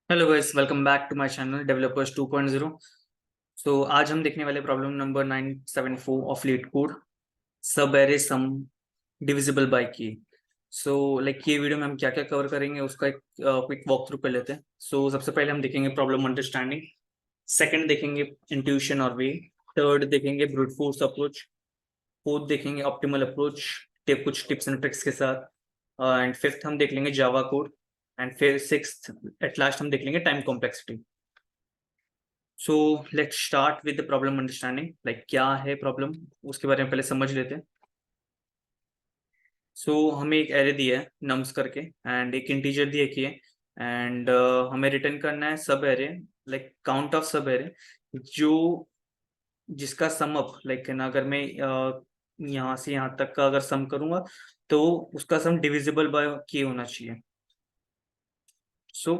Hello guys, welcome back to my channel developers 2.0। So आज हम देखने वाले problem number 974 of LeetCode subarray sum divisible by K. So ये video में हम क्या क्या कवर करेंगे उसका एक क्विक वॉक थ्रू कर लेते हैं। सबसे पहले हम देखेंगे प्रॉब्लम अंडरस्टैंडिंग, सेकंड देखेंगे इंट्यूशन और वे, थर्ड देखेंगे ब्रूट फोर्स अप्रोच, फोर्थ देखेंगे ऑप्टिमल अप्रोच कुछ टिप्स एंड ट्रिक्स के साथ, एंड फिफ्थ हम देख लेंगे जावा कोड, एंड फिर सिक्स्थ एट लास्ट हम देख लेंगे time complexity. So let's start with the problem understanding, क्या है प्रॉब्लम उसके बारे में पहले समझ लेते हैं। हमें एक एरे दिया है नम्स करके एंड एक इंटीजर दिया कि है, एंड हमें रिटर्न करना है सब एरे, काउंट ऑफ सब एरे जो जिसका सम अप ना, अगर मैं यहाँ से यहाँ तक का अगर सम करूंगा तो उसका सम डिविजिबल बाय के होना चाहिए। सो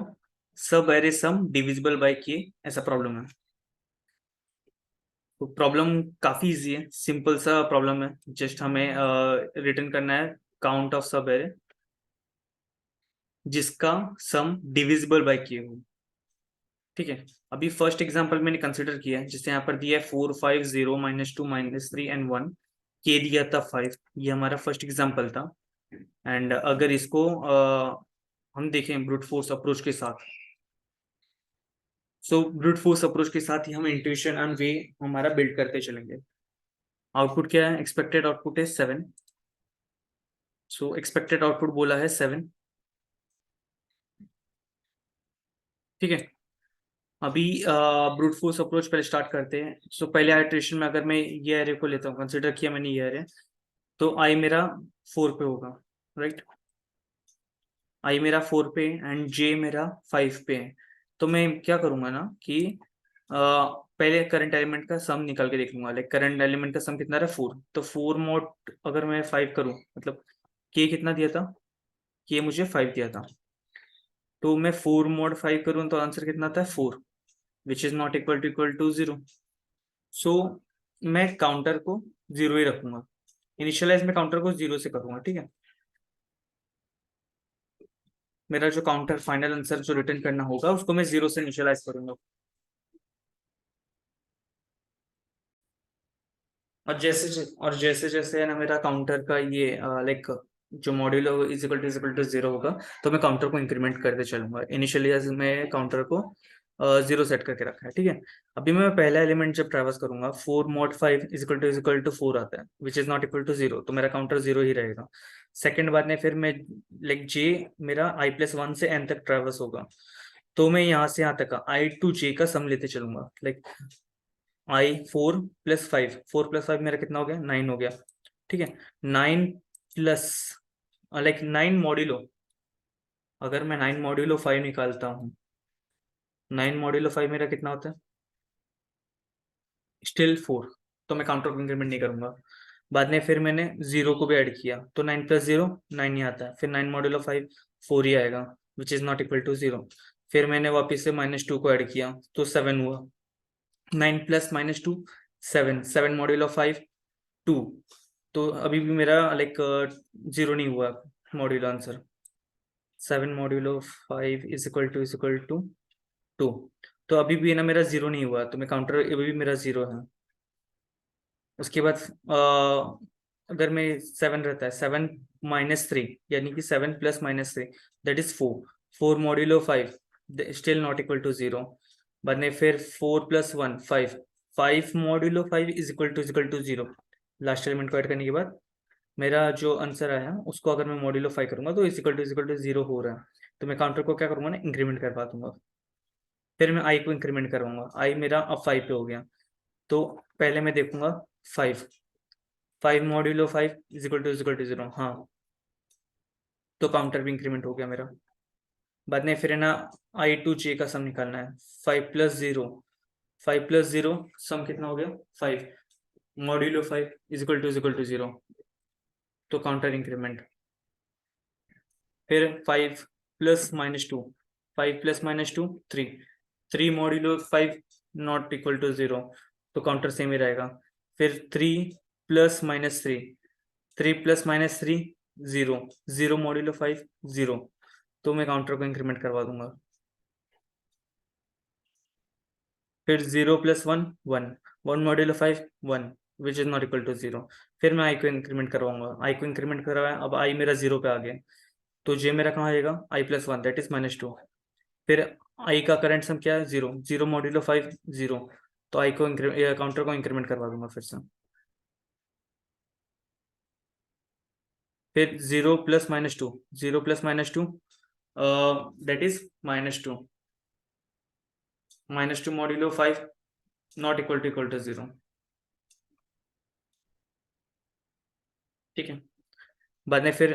सब एरे सम डिविजिबल बाय के, ऐसा प्रॉब्लम है। तो प्रॉब्लम काफी इजी है, सिंपल सा प्रॉब्लम है। जस्ट हमें रिटर्न करना है काउंट ऑफ सब एरे जिसका सम डिविजिबल बाय के हो। ठीक है, अभी फर्स्ट एग्जांपल मैंने कंसिडर किया है जिससे यहाँ पर दिया है 4 5 0 -2 -3 and 1, के दिया था 5। ये हमारा फर्स्ट एग्जांपल था। एंड अगर इसको हम देखें ब्रूट फोर्स अप्रोच के साथ, ब्रूट फोर्स अप्रोच के साथ ही हम इंट्यूशन एंड वे हमारा बिल्ड करते चलेंगे। आउटपुट क्या है? एक्सपेक्टेड आउटपुट है 7। एक्सपेक्टेड आउटपुट बोला है 7। ठीक है, अभी ब्रूट फोर्स अप्रोच पहले स्टार्ट करते हैं। पहले आइट्रेशन में अगर मैं ये एरे को लेता हूँ, कंसिडर किया मैंने ये एरे, तो आई मेरा 4 पे होगा, राइट। आई मेरा 4 पे एंड जे मेरा 5 पे है। तो मैं क्या करूंगा ना कि पहले करंट एलिमेंट का सम निकाल के देख लूंगा। करंट एलिमेंट का सम कितना रहा? 4। तो 4 मॉड अगर मैं 5 करूं, मतलब के कितना दिया था? के मुझे 5 दिया था। तो मैं 4 मॉड 5 करूं तो आंसर कितना आता है? 4, which is not equal to 0। So मैं काउंटर को 0 ही रखूंगा। इनिशियलाइज में काउंटर को 0 से करूंगा। ठीक है, मेरा जो काउंटर फाइनल आंसर जो रिटर्न करना होगा उसको मैं 0 से इनिशियलाइज करूंगा। और जैसे जैसे है ना मेरा काउंटर का ये जो मॉड्यूलो इज इक्वल टू 0 होगा, तो मैं काउंटर को इंक्रीमेंट करते चलूंगा। इनिशियली मैं काउंटर को 0 सेट करके रखा है। ठीक है, अभी मैं पहला एलिमेंट जब ट्रैवर्स करूंगा 4 मॉड 5 इज इक्वल टू 4 आता है, which is not equal to 0, तो मेरा काउंटर 0 ही रहेगा। सेकेंड बात में फिर मैं जे मेरा i+1 से n तक ट्रैवर्स होगा, तो मैं यहाँ से यहाँ तक का i टू j का सम लेते चलूंगा। आई 4+5 मेरा कितना हो गया? 9 हो गया। ठीक है, 9 प्लस 9 मॉड्यूलो, अगर मैं 9 मॉड्यूलो 5 निकालता हूँ, 9 मॉड्यूलो 5 मेरा कितना होता है? स्टिल 4। तो मैं काउंटर को इंक्रीमेंट नहीं करूंगा। बाद में फिर मैंने 0 को भी ऐड किया, तो 9+0 9 ही आता है। फिर 9 मॉड्यूलो 5 4 ही आएगा, which is not equal to 0। फिर मैंने वापिस से -2 को ऐड किया तो 7 हुआ। 9 प्लस -2 7, 7 मॉड्यूलो 5 2। तो अभी भी मेरा 0 नहीं हुआ module answer. 7 modulo 5 is equal to 2। तो अभी भी ना मेरा 0 नहीं हुआ, तो मैं काउंटर अभी भी मेरा 0 है। उसके बाद अगर मैं 7 रहता है 7 -3, यानी कि 7 plus -3 that is 4। 4 modulo 5 still not equal to 0। बाद में फिर 4+1 5, 5 modulo 5 is equal to 0। Last element को ऐड करने के बाद मेरा जो आंसर आया उसको अगर मैं मॉड्यूलो 5 करूंगा तो इज इक्वल टू 0 हो रहा है। तो मैं काउंटर को क्या करूंगा ना, इंक्रीमेंट करवा दूंगा। फिर मैं आई को इंक्रीमेंट करवाऊंगा। आई मेरा अब 5 पे हो गया, तो पहले मैं देखूंगा 5, 5 मॉड्यूलो 5 इज इक्वल टू 0। हाँ, तो काउंटर भी इंक्रीमेंट हो गया मेरा। बाद में फिर है ना आई टू जे का सम निकालना है। 5+0, 5+0 सम कितना हो गया? 5 मॉड्यूलो 5 इज इक्वल टू 0, तो काउंटर इंक्रीमेंट। फिर 5 plus -2, 5 plus -2 3, 3 modulo 5 not equal to 0, तो काउंटर सेम ही रहेगा। फिर 3 प्लस -3, 3 प्लस -3 0, 0 मॉड्यूलो 5 0, तो मैं काउंटर को इंक्रीमेंट करवा दूंगा। फिर 0 + 1 1, 1 modulo 5 1 which is not equal to 0। फिर मैं आई को इंक्रीमेंट करवाऊंगा, आई को इंक्रीमेंट करवाया, अब आई मेरा 0 पे आ गया, तो जे मेरा कहाँ आएगा, i+1 दैट इज -2। फिर आई का करंट सम क्या है, 0, 0 मॉड्यूलो 5 0, तो आई को काउंटर को इंक्रीमेंट करवा दूंगा फिर से। फिर 0 + -2, 0 + -2 that is -2, -2 modulo 5 not equal to 0। ठीक है, बाद में फिर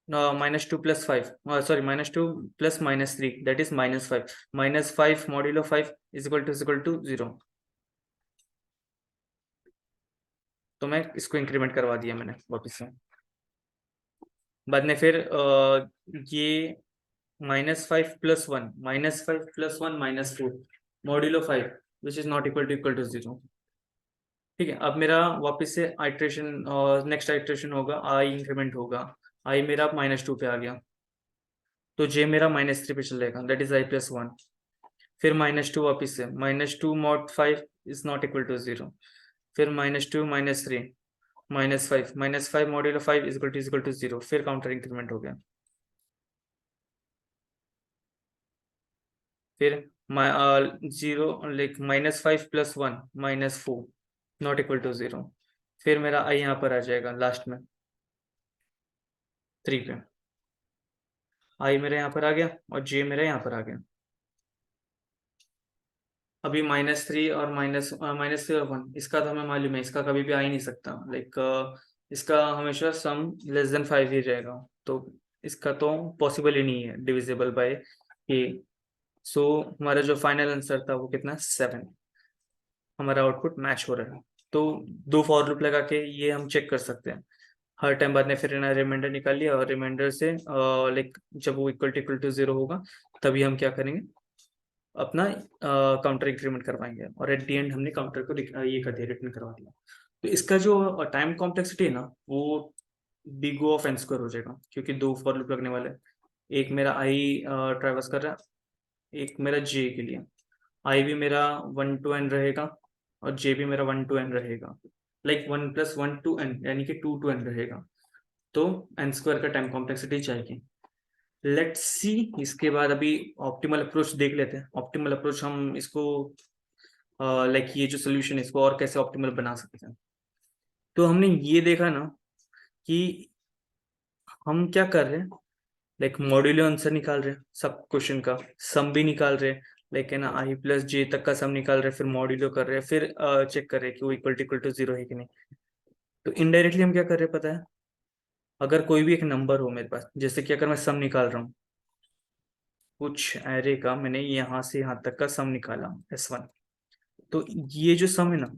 -2 + 5 sorry -2 + -3 that is -5, -5 modulo 5 is equal to 0। तो मैं इसको इंक्रीमेंट करवा दिया मैंने वापस से। बाद में फिर ये -5 + 1, -5 + 1 -4 modulo 5 which is not equal to 0। ठीक है, अब मेरा वापस से आइट्रेशन, नेक्स्ट आइट्रेशन होगा, आई इंक्रीमेंट होगा, आई मेरा -2 पे आ गया, तो जे मेरा -3 पे चलेगा दैट इज i+1। फिर -2 वापस से, -2 mod 5 is not equal to 0। फिर -2 -3 -5, -5 मॉड्यूलो 5 इज इक्वल टू 0। फिर काउंटर इंक्रीमेंट हो गया। फिर 0 लाइक -5 + 1 -4 नॉट इक्वल टू 0। फिर मेरा आई यहाँ पर आ जाएगा लास्ट में 3 पे, आई मेरा यहाँ पर आ गया और जे मेरा यहाँ पर आ गया। अभी -3 और -3 और 1 इसका तो हमें मालूम है, इसका कभी भी आ ही नहीं सकता, लाइक इसका हमेशा सम <5 ही रहेगा, तो इसका तो पॉसिबल ही नहीं है डिविजिबल बाय ए। सो हमारा जो फाइनल आंसर था वो कितना, 7। हमारा आउटपुट मैच हो रहा है। तो दो फॉर लूप लगा के ये हम चेक कर सकते हैं हर टाइम। बाद में फिर ना रिमाइंडर निकाल लिया, और रिमाइंडर से लाइक जब वो इक्वल टू 0 होगा तभी हम क्या करेंगे, अपना काउंटर इंक्रीमेंट करवाएंगे, और एट दी एंड हमने काउंटर को ये कर दिया, रिटर्न करवा दिया। तो इसका जो टाइम कॉम्प्लेक्सिटी है ना, वो बिग O ऑफ n² हो जाएगा, क्योंकि दो फॉर लूप लगने वाले हैं। एक मेरा आई ट्रैवर्स कर रहा है, एक मेरा जे के लिए। आई भी मेरा 1 to n रहेगा, और जे भी मेरा 1 to n रहेगा, लाइक 1 + 1 to n यानी कि 2 to n रहेगा। तो n² का टाइम कॉम्प्लेक्सिटी चाहिए। लेट्स सी, इसके बाद अभी ऑप्टिमल अप्रोच देख लेते हैं। ऑप्टिमल अप्रोच हम इसको लाइक ये जो सोल्यूशन है इसको और कैसे ऑप्टिमल बना सकते हैं। तो हमने ये देखा ना कि हम क्या कर रहे हैं, लाइक मॉड्यूलो आंसर निकाल रहे हैं सब क्वेश्चन का, सम भी निकाल रहे हैं, लाइक है ना i+j तक का सम निकाल रहे हैं, फिर मॉड्यूलो कर रहे हैं, फिर चेक कर रहे हैं कि वो इक्वल टू 0 है कि नहीं। तो इनडायरेक्टली हम क्या कर रहे हैं पता है, अगर कोई भी एक नंबर हो मेरे पास, जैसे कि अगर मैं सम निकाल रहा हूँ कुछ एरे का, मैंने यहाँ से यहाँ तक का सम निकाला S1, तो ये जो सम है ना,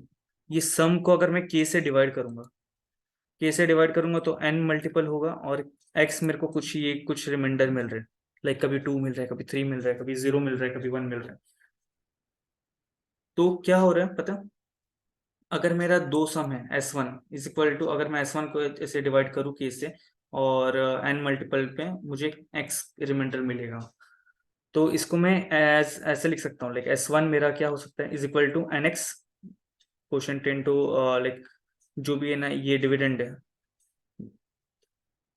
ये सम को अगर मैं k से डिवाइड करूंगा, k से डिवाइड करूंगा तो n मल्टीपल होगा, और x मेरे को कुछ रिमाइंडर मिल रहे हैं, लाइक कभी 2 मिल रहा है, कभी 3 मिल रहा है, कभी 0 मिल रहा है, कभी 1 मिल रहा है। तो क्या हो रहा है पता, अगर मेरा दो सम है S1 इज इक्वल टू, अगर मैं S1 को ऐसे डिवाइड करूँ k से, और n मल्टीपल पे मुझे x रिमाइंडर मिलेगा, तो इसको मैं ऐसे लिख सकता हूँ, लाइक S1 मेरा क्या हो सकता है, is equal to nx quotient into like जो भी है ना ये डिविडेंड है,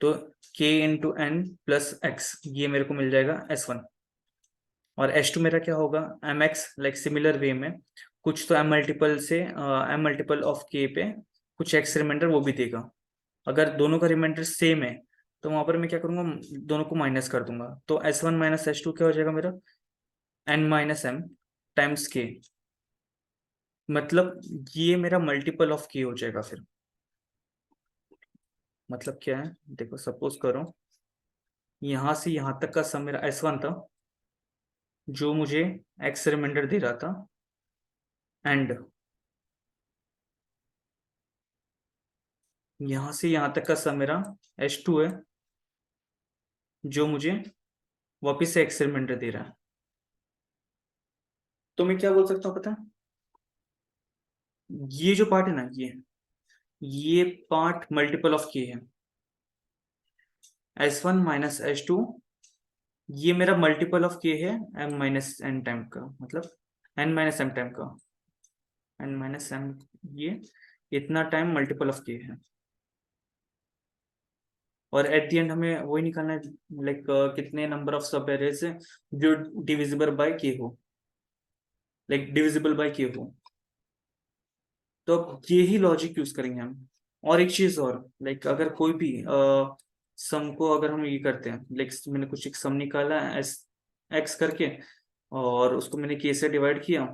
तो k into n plus x ये मेरे को मिल जाएगा S1। और S2 मेरा क्या होगा, mx, लाइक सिमिलर वे में कुछ तो m मल्टीपल से m मल्टीपल ऑफ k पे कुछ x रिमाइंडर वो भी देगा। अगर दोनों का रिमाइंडर सेम है तो वहां पर मैं क्या करूंगा, दोनों को माइनस कर दूंगा, तो S1 माइनस S2 क्या हो जाएगा मेरा, n minus m times k, मतलब ये मेरा मल्टीपल ऑफ k हो जाएगा फिर। मतलब क्या है, देखो सपोज करो यहां से यहां तक का सम मेरा S1 था, जो मुझे x रिमाइंडर दे रहा था, एंड यहां से यहां तक का सम मेरा S2 है, जो मुझे वापिस से x रिमाइंडर दे रहा है। तो मैं क्या बोल सकता हूँ पता है, ये जो पार्ट है ना, ये पार्ट मल्टीपल ऑफ k है, S1 माइनस S2, ये मेरा मल्टीपल ऑफ k है m माइनस n टाइम का, मतलब n माइनस एम टाइम का, n माइनस एम, ये इतना टाइम मल्टीपल ऑफ के है। और एट द एंड हमें वही निकालना है, लाइक कितने नंबर ऑफ सब एरेज है जो डिविजिबल बाय के हो, लाइक डिविजिबल बाय के हो। तो अब ये ही लॉजिक यूज करेंगे हम। और एक चीज और, लाइक अगर कोई भी सम को अगर हम ये करते हैं, लाइक मैंने कुछ एक सम निकाला एस एक्स करके, और उसको मैंने के से डिवाइड किया,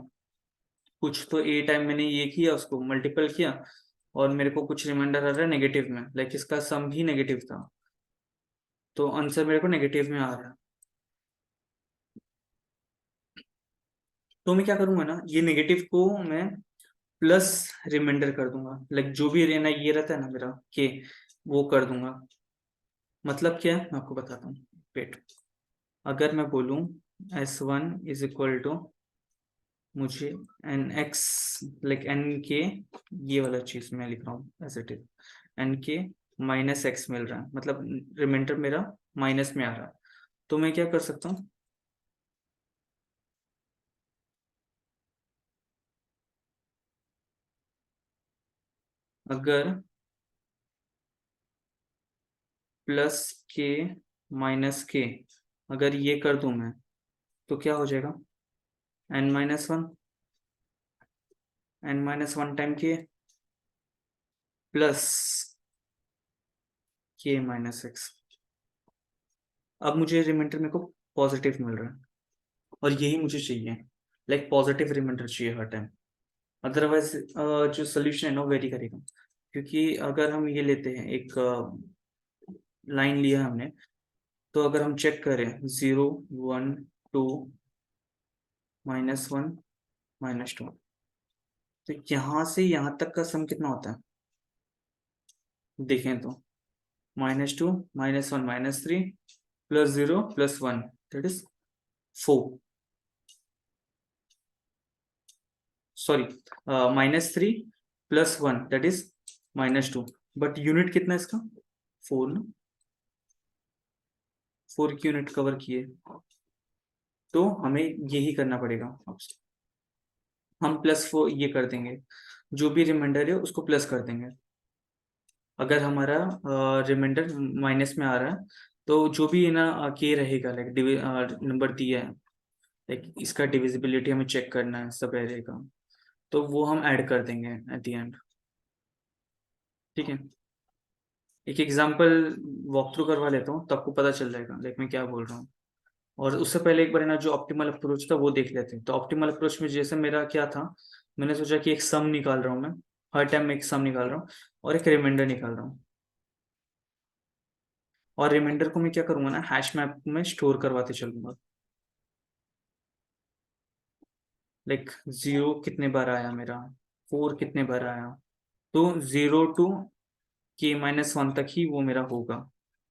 कुछ तो ए टाइम मैंने ये किया, उसको मल्टीपल किया, और मेरे को कुछ रिमाइंडर आ रहा है नेगेटिव में, लाइक इसका सम भी नेगेटिव था, तो आंसर मेरे को नेगेटिव में आ रहा है। तो मैं क्या करूंगा ना, ये नेगेटिव को मैं प्लस रिमाइंडर कर दूंगा, लाइक जो भी रहना ये रहता है ना मेरा के, वो कर दूंगा। मतलब क्या है मैं आपको बताता हूँ, वेट। अगर मैं बोलूँ S1 इज इक्वल टू मुझे एन एक्स, लाइक एन के, ये वाला चीज मैं लिख रहा हूँ एज इट इज, एन के माइनस एक्स मिल रहा है, मतलब रिमाइंडर मेरा माइनस में आ रहा है। तो मैं क्या कर सकता हूँ, अगर प्लस के माइनस के अगर ये कर दूं मैं, तो क्या हो जाएगा, n-1, n-1 टाइम के प्लस के माइनस एक्स। अब मुझे रिमाइंडर मेरे को पॉजिटिव मिल रहा है, और यही मुझे चाहिए, लाइक पॉजिटिव रिमाइंडर चाहिए हर टाइम। अदरवाइज जो सोल्यूशन है ना वेरी करेगा, क्योंकि अगर हम ये लेते हैं एक लाइन लिया हमने, तो अगर हम चेक करें 0 1 2 -1 -2, तो यहाँ से यहाँ तक का सम कितना होता है, देखें तो -2 -1 -3 +0 +1, that is 4, sorry -3 +1 that is -2, but unit कितना है इसका, 4 ना, 4 की यूनिट कवर किए, तो हमें यही करना पड़ेगा। हम +4 ये कर देंगे, जो भी रिमाइंडर है उसको प्लस कर देंगे। अगर हमारा रिमाइंडर माइनस में आ रहा है, तो जो भी ना के रहेगा, लाइक नंबर दिया है, लाइक इसका डिविजिबिलिटी हमें चेक करना है सब एरे का, तो वो हम ऐड कर देंगे एट द एंड। ठीक है, एक एग्जांपल वॉक थ्रू करवा लेता हूँ, तो आपको पता चल जाएगा लाइक मैं क्या बोल रहा हूँ। और उससे पहले एक बार है ना जो ऑप्टिमल अप्रोच था वो देख लेते हैं। तो ऑप्टिमल अप्रोच में जैसे मेरा क्या था, मैंने सोचा कि एक सम निकाल रहा हूँ मैं, हर टाइम मैं एक सम निकाल रहा हूँ और एक रिमाइंडर निकाल रहा हूँ। और रिमाइंडर को मैं क्या करूंगा ना, हैश मैप में स्टोर करवाते चलूंगा, लाइक 0 कितने बार आया मेरा, 4 कितने बार आया, तो 0 to k-1 तक ही वो मेरा होगा।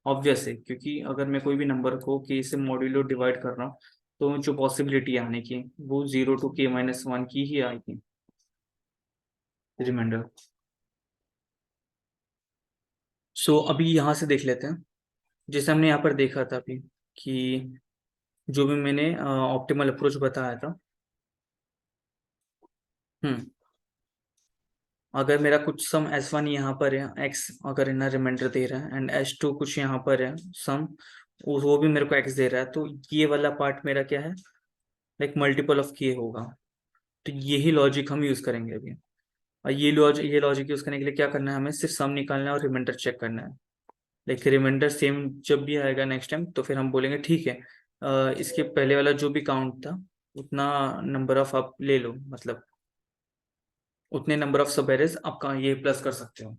ऑब्वियस है, क्योंकि अगर मैं कोई भी नंबर को k से मॉड्यूलो डिवाइड कर रहा हूँ, तो जो पॉसिबिलिटी आने की वो 0 to k-1 की ही आएगी रिमाइंडर। सो अभी यहाँ से देख लेते हैं, जैसे हमने यहाँ पर देखा था अभी कि जो भी मैंने ऑप्टिमल अप्रोच बताया था। हम्म, अगर मेरा कुछ सम S1 यहाँ पर है, x अगर इतना रिमाइंडर दे रहा है, एंड S2 कुछ यहाँ पर है सम, वो भी मेरे को x दे रहा है, तो ये वाला पार्ट मेरा क्या है, लाइक मल्टीपल ऑफ के होगा। तो यही लॉजिक हम यूज करेंगे अभी। और ये लॉजिक यूज करने के लिए क्या करना है, हमें सिर्फ सम निकालना है और रिमाइंडर चेक करना है। लाइक रिमाइंडर सेम जब भी आएगा नेक्स्ट टाइम, तो फिर हम बोलेंगे ठीक है, इसके पहले वाला जो भी काउंट था उतना नंबर ऑफ आप ले लो, मतलब उतने नंबर ऑफ सब एरेज आप ये प्लस कर सकते हो।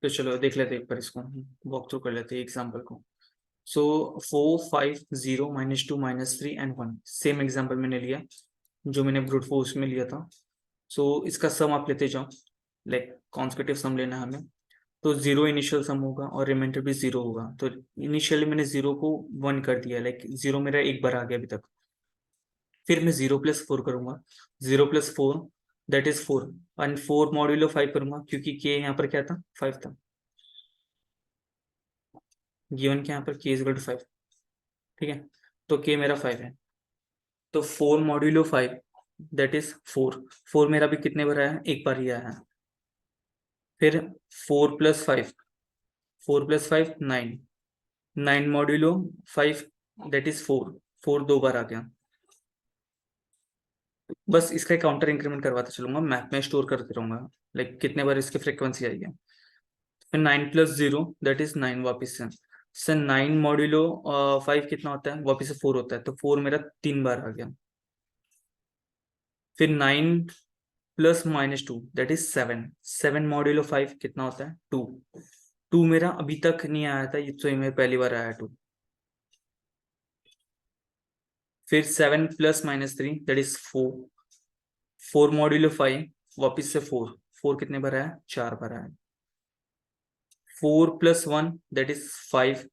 तो चलो देख लेते हैं एक बार इसको, वॉक थ्रू कर लेते हैं एग्जाम्पल को। सो 4 5 0 -2 -3 and 1, सेम एग्जाम्पल मैंने लिया जो मैंने ब्रूट फोर्स में लिया था। सो इसका सम आप लेते जाओ, लाइक कॉन्सेक्यूटिव सम लेना है हमें। तो 0 इनिशियल सम होगा और रिमाइंडर भी 0 होगा, तो इनिशियली मैंने 0 को 1 कर दिया, लाइक 0 मेरा एक बार आ गया अभी तक। फिर मैं 0 + 4 करूंगा, 0 + 4 दैट इज 4, एंड 4 मॉड्यूलो 5 करूंगा, क्योंकि के यहाँ पर क्या था, 5 था, गिवन के यहाँ पर k = 5। ठीक है, तो के मेरा 5 है। तो 4 मॉड्यूलो 5 दैट इज 4। 4 मेरा भी कितने बार आया है, एक बार ही आया है। फिर 4 + 5, 4 + 5 9, 9 मॉड्यूलो 5 दैट इज 4, 4 दो बार आ गया। बस इसका काउंटर इंक्रीमेंट करवाते चलूंगा, मैप में स्टोर करते रहूंगा, लाइक कितने बार इसकी फ्रिक्वेंसी आई है। फिर 9 + 0 दैट इज 9 वापिस से 9 मॉड्यूलो 5 कितना होता है, वापिस से 4 होता है, तो 4 मेरा 3 बार आ गया। फिर 9 + -2 दैट इज 7, 7 मॉड्यूलो 5 कितना होता है, 2। 2 मेरा अभी तक नहीं आया था, ये तो मेरे पहली बार आया 2। फिर 7 + -3 दैट इज 4, 4 मॉड्यूलो 5 वापिस से 4, 4 कितने बार आया, 4 बार आया। 4 + 1 that is 5,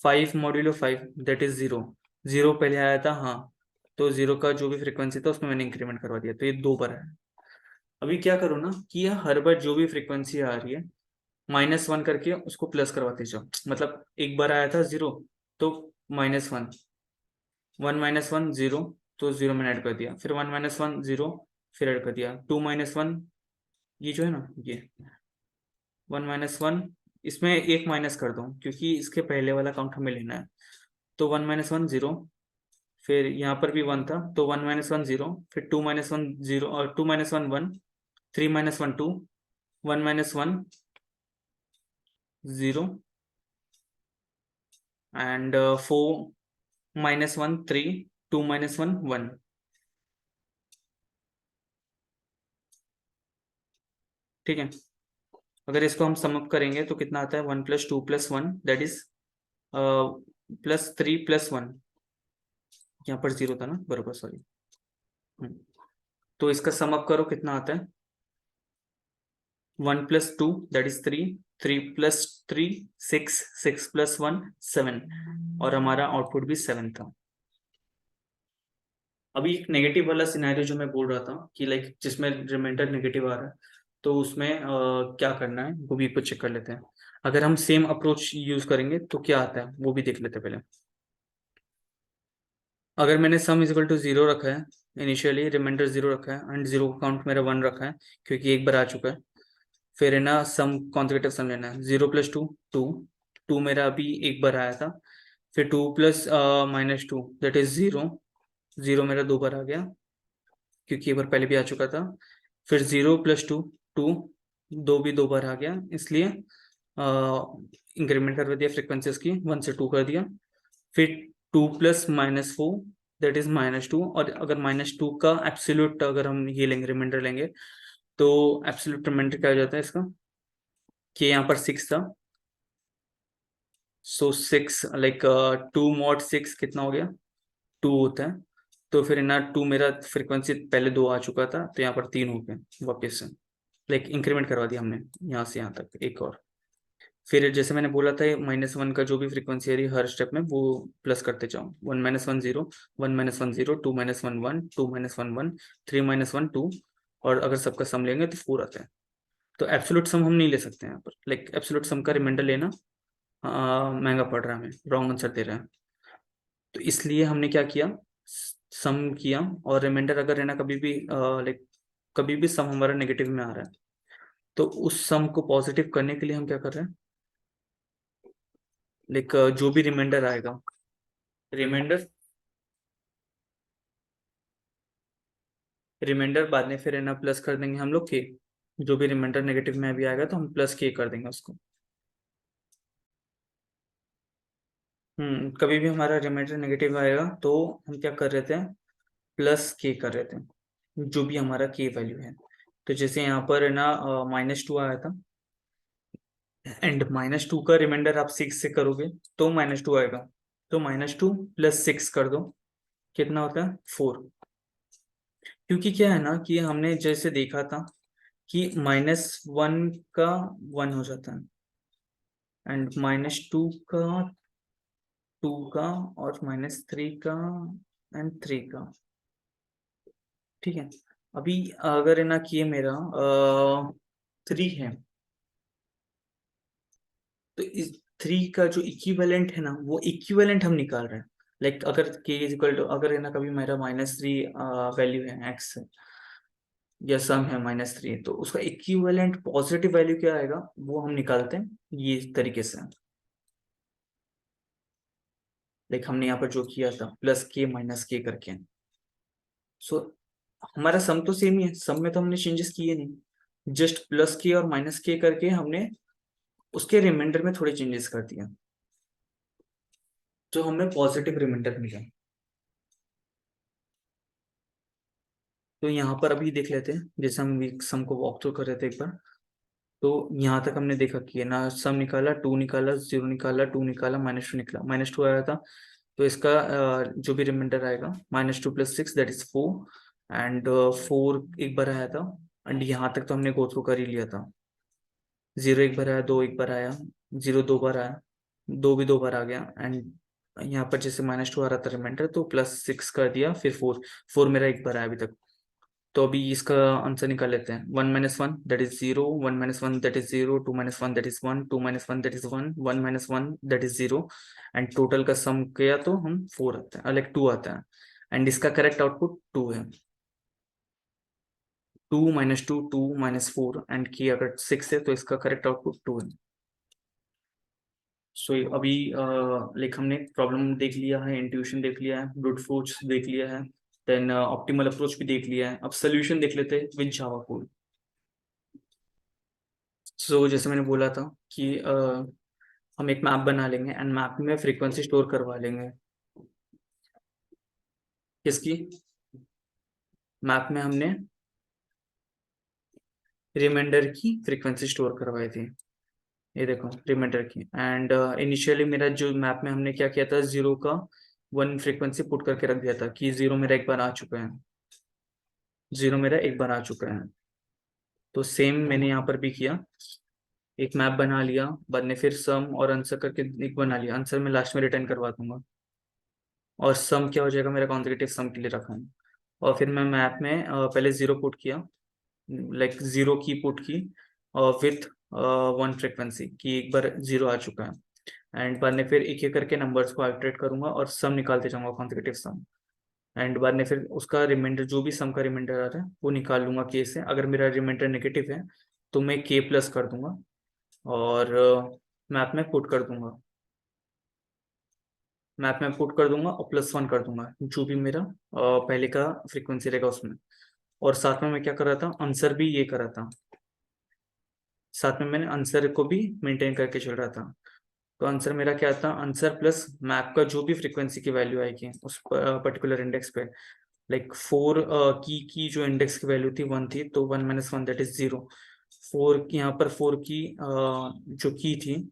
5 modulo 5 that is 0, 0 पहले आया था, हाँ, तो 0 का जो भी फ्रिक्वेंसी था उसमें मैंने इंक्रीमेंट करवा दिया, तो ये 2 बार आया। अभी क्या करो ना कि ये हर बार जो भी फ्रिक्वेंसी आ रही है -1 करके उसको प्लस करवाते जाओ। मतलब एक बार आया था 0, तो -1, 1 - 1 0, तो 0 मैंने ऐड कर दिया। फिर 1 - 1 0, फिर ऐड कर दिया। 2 - 1 ये जो है ना, ये 1 - 1, इसमें एक माइनस कर दो क्योंकि इसके पहले वाला काउंट हमें लेना है। तो 1 - 1 0, फिर यहाँ पर भी 1 था, तो 1 - 1 0, फिर 2 - 1 0 और 2 - 1 1, 3 - 1 2, 1 - 1 0 एंड 4 - 1 3, 2 - 1 1। ठीक है, अगर इसको हम सम अप करेंगे तो कितना आता है, 1 + 2 + 1 दैट इज +3 + 1। यहाँ पर 0 था ना, बरोबर, सॉरी। तो इसका सम अप करो, कितना आता है, 1 + 2 दैट इज 3, 3 + 3 6, 6 + 1 7, और हमारा आउटपुट भी 7 था। अभी एक नेगेटिव वाला सिनेरियो जो मैं बोल रहा था कि लाइक जिसमें रिमाइंडर नेगेटिव आ रहा है, तो उसमें क्या करना है वो भी एक बार चेक कर लेते हैं। अगर हम सेम अप्रोच यूज करेंगे तो क्या आता है वो भी देख लेते हैं पहले। अगर मैंने सम इज इक्वल टू 0 रखा है, इनिशियली रिमाइंडर 0 रखा है एंड 0 का काउंट मेरा 1 रखा है क्योंकि एक बार आ चुका है। फिर है ना सम कॉन्सेक्यूटिव सम लेना है, 0 + 2 2, 2 मेरा अभी एक बार आया था। फिर 2 + -2 दैट इज 0, 0 मेरा 2 बार आ गया क्योंकि एक बार पहले भी आ चुका था। फिर 0 + 2 2, 2 भी 2 बार आ गया, इसलिए इंक्रीमेंट कर दिया फ्रिक्वेंसीज की, 1 से 2 कर दिया। फिर 2 + -4 दैट इज -2, और अगर -2 का एब्सोल्यूट अगर हम ये लेंगे, रिमाइंडर लेंगे, तो एब्सोल्यूट रिमाइंडर क्या हो जाता है इसका, कि यहाँ पर 6 था, सो 6 लाइक 2 mod 6 कितना हो गया, 2 होता है। तो फिर ना 2 मेरा फ्रिक्वेंसी पहले 2 आ चुका था, तो यहाँ पर 3 हो गए वापस से, लाइक इंक्रीमेंट करवा दिया हमने यहाँ से यहाँ तक एक और। फिर जैसे मैंने बोला था, -1 का जो भी फ्रिक्वेंसी आ रही है हर स्टेप में वो प्लस करते जाओ, 1 - 1 0, 1 - 1 0, 2 - 1 1, 2 - 1 1, 3 - 1 2, और अगर सबका सम लेंगे तो 4 आता है। तो एब्सोल्यूट सम हम नहीं ले सकते यहाँ पर, लाइक एब्सोल्यूट सम का रिमाइंडर लेना महंगा पड़ रहा है, हमें रॉन्ग आंसर दे रहा है। तो इसलिए हमने क्या किया, सम किया, और रिमाइंडर अगर है ना कभी भी लाइक कभी भी सम हमारा नेगेटिव में आ रहा है, तो उस सम को पॉजिटिव करने के लिए हम क्या कर रहे हैं, लाइक जो भी रिमाइंडर आएगा, रिमाइंडर रिमाइंडर बाद में फिर है ना प्लस कर देंगे हम लोग के, जो भी रिमाइंडर नेगेटिव में अभी आएगा तो हम प्लस के कर देंगे उसको। कभी भी हमारा रिमाइंडर नेगेटिव आएगा तो हम क्या कर रहे थे, प्लस के कर रहे थे, जो भी हमारा के वैल्यू है। तो जैसे यहाँ पर है ना -2 आया था, एंड -2 का रिमाइंडर आप 6 से करोगे तो -2 आएगा, तो -2 + 6 कर दो, कितना होता है, 4। क्योंकि क्या है ना कि हमने जैसे देखा था कि -1 का 1 हो जाता है, एंड -2 का 2 का, और -3 का एंड 3 का। ठीक है, अभी अगर है ना कि ये मेरा 3 है, तो इस 3 का जो इक्विवेलेंट है ना, वो इक्विवेलेंट हम निकाल रहे हैं। लाइक अगर k इज इक्वल टू, अगर है ना कभी मेरा -3 वैल्यू है x या सम है -3, तो उसका इक्विवेलेंट पॉजिटिव वैल्यू क्या आएगा वो हम निकालते हैं ये इस तरीके से। लाइक हमने यहाँ पर जो किया था +k - k करके। सो हमारा सम तो सेम ही है, सम में तो हमने चेंजेस किए नहीं, जस्ट +k और -k करके हमने उसके रिमाइंडर में थोड़े चेंजेस कर दिया, जो हमें पॉजिटिव रिमाइंडर मिला। तो यहाँ पर अभी देख लेते हैं, जैसे हम सम को वॉक थ्रू कर रहे थे एक बार। तो यहाँ तक हमने देखा कि है ना, सम निकाला, 2 निकाला, 0 निकाला, 2 निकाला, -2 निकला, -2 आया था। तो इसका जो भी रिमाइंडर आएगा -2 + 6 दैट इज 4, एंड 4 एक बार आया था। एंड यहाँ तक तो हमने गो थ्रू कर ही लिया था। 0 एक बार आया, 2 एक बार आया, 0 2 बार आया, 2 भी 2 बार आ गया। एंड यहाँ पर जैसे -2 आ रहा था रिमाइंडर, तो +6 कर दिया, फिर 4, 4 मेरा एक बार आया अभी तक। तो अभी इसका आंसर निकाल लेते हैं। 1 - 1 that is 0, 1 - 1 that is 0, 2 - 1 that is 1, 2 - 1 that is 1, 1 - 1 that is 0। And total का सम किया तो हम 4 आता है, लाइक 2 आता है। एंड इसका करेक्ट आउटपुट 2 है। 2 - 2 2 - 4 एंड की अगर 6 है तो इसका करेक्ट आउटपुट 2 है। सो अभी लाइक हमने प्रॉब्लम देख लिया है, इंट्यूशन देख लिया है, ब्रूट फोर्स देख लिया है, देन ऑप्टिमल अप्रोच भी देख लिया है। अब सोल्यूशन देख लेते हैं विद जावा कोड। सो जैसे मैंने बोला था कि हम एक मैप बना लेंगे एंड मैप में फ्रीक्वेंसी स्टोर करवा लेंगे। किसकी? मैप में हमने रिमाइंडर की फ्रीक्वेंसी स्टोर करवाई थी, ये देखो रिमाइंडर की। एंड इनिशियली मेरा जो मैप में हमने क्या किया था, 0 का 1 फ्रीक्वेंसी पुट करके रख दिया था कि 0 मेरा एक बार आ चुका है, 0 मेरा एक बार आ चुका है। तो सेम मैंने यहाँ पर भी किया, एक मैप बना लिया, बाद में फिर सम और आंसर करके एक बना लिया। आंसर में लास्ट में रिटर्न करवा दूंगा, और सम क्या हो जाएगा मेरा, कॉन्जिक्यूटिव सम के लिए रखा है। और फिर मैं मैप में पहले 0 पुट किया, लाइक 0 की पुट की, और विथ 1 फ्रिक्वेंसी की एक बार 0 आ चुका है। एंड बाद में फिर एक एक करके नंबर्स को अल्टरेट करूंगा और सम निकालते जाऊंगा, कॉन्जिक्यूटिव सम। एंड बाद में फिर उसका रिमाइंडर, जो भी सम का रिमाइंडर आ रहा है वो निकाल लूंगा के से। अगर मेरा रिमाइंडर नेगेटिव है तो मैं k प्लस कर दूंगा और मैप में पुट कर दूंगा, मैप में पुट कर दूंगा और +1 कर दूंगा, जो भी मेरा पहले का फ्रीक्वेंसी रहेगा उसमें। और साथ में मैं क्या कर रहा था, आंसर भी ये कर रहा था, साथ में मैंने आंसर को भी मेंटेन करके चल रहा था। तो आंसर मेरा क्या था, आंसर प्लस मैप का जो भी फ्रीक्वेंसी की वैल्यू आएगी उस पर्टिकुलर इंडेक्स पे। लाइक 4 की जो इंडेक्स की वैल्यू थी 1 थी, तो 1 - 1 दैट इज 0। 4 यहाँ पर 4 की जो की थी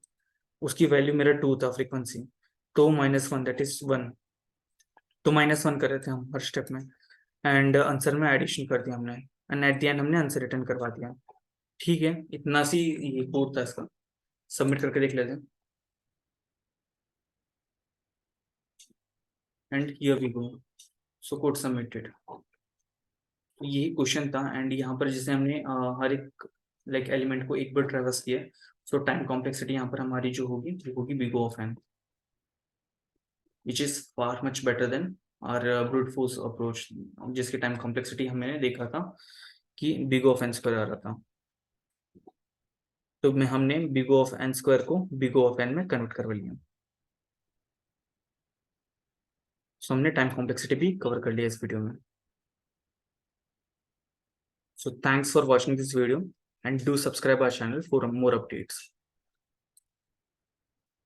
उसकी वैल्यू मेरा 2 था फ्रीक्वेंसी, तो -1 दैट इज 1। तो -1 कर रहे थे हम हर स्टेप में, एंड आंसर में एडिशन कर दिया हमने, एंड एट द एंड हमने आंसर रिटर्न करवा दिया। ठीक है, इतना सी ये कोड था इसका। सबमिट करके देख लेते हैं। And here we go, so code submitted. तो यही क्वेश्चन था, एंड यहाँ पर जैसे हमने हर एक लाइक एलिमेंट को एक बार ट्रेवर्स किया, सो टाइम कॉम्प्लेक्सिटी यहाँ पर हमारी जो होगी वो होगी big of N, which is far much better than और ब्रूट फोर्स अप्रोच, जिसकी टाइम कॉम्प्लेक्सिटी हमने देखा था कि बिग ऑफ एन स्क्वायर आ रहा था। तो में हमने बिग ऑफ एन स्क्वायर को बिग ऑफ एन में कन्वर्ट कर लिया। सो हमने टाइम कॉम्प्लेक्सिटी भी कवर कर लिया इस वीडियो में। So thanks for watching this video and do subscribe our channel for more updates.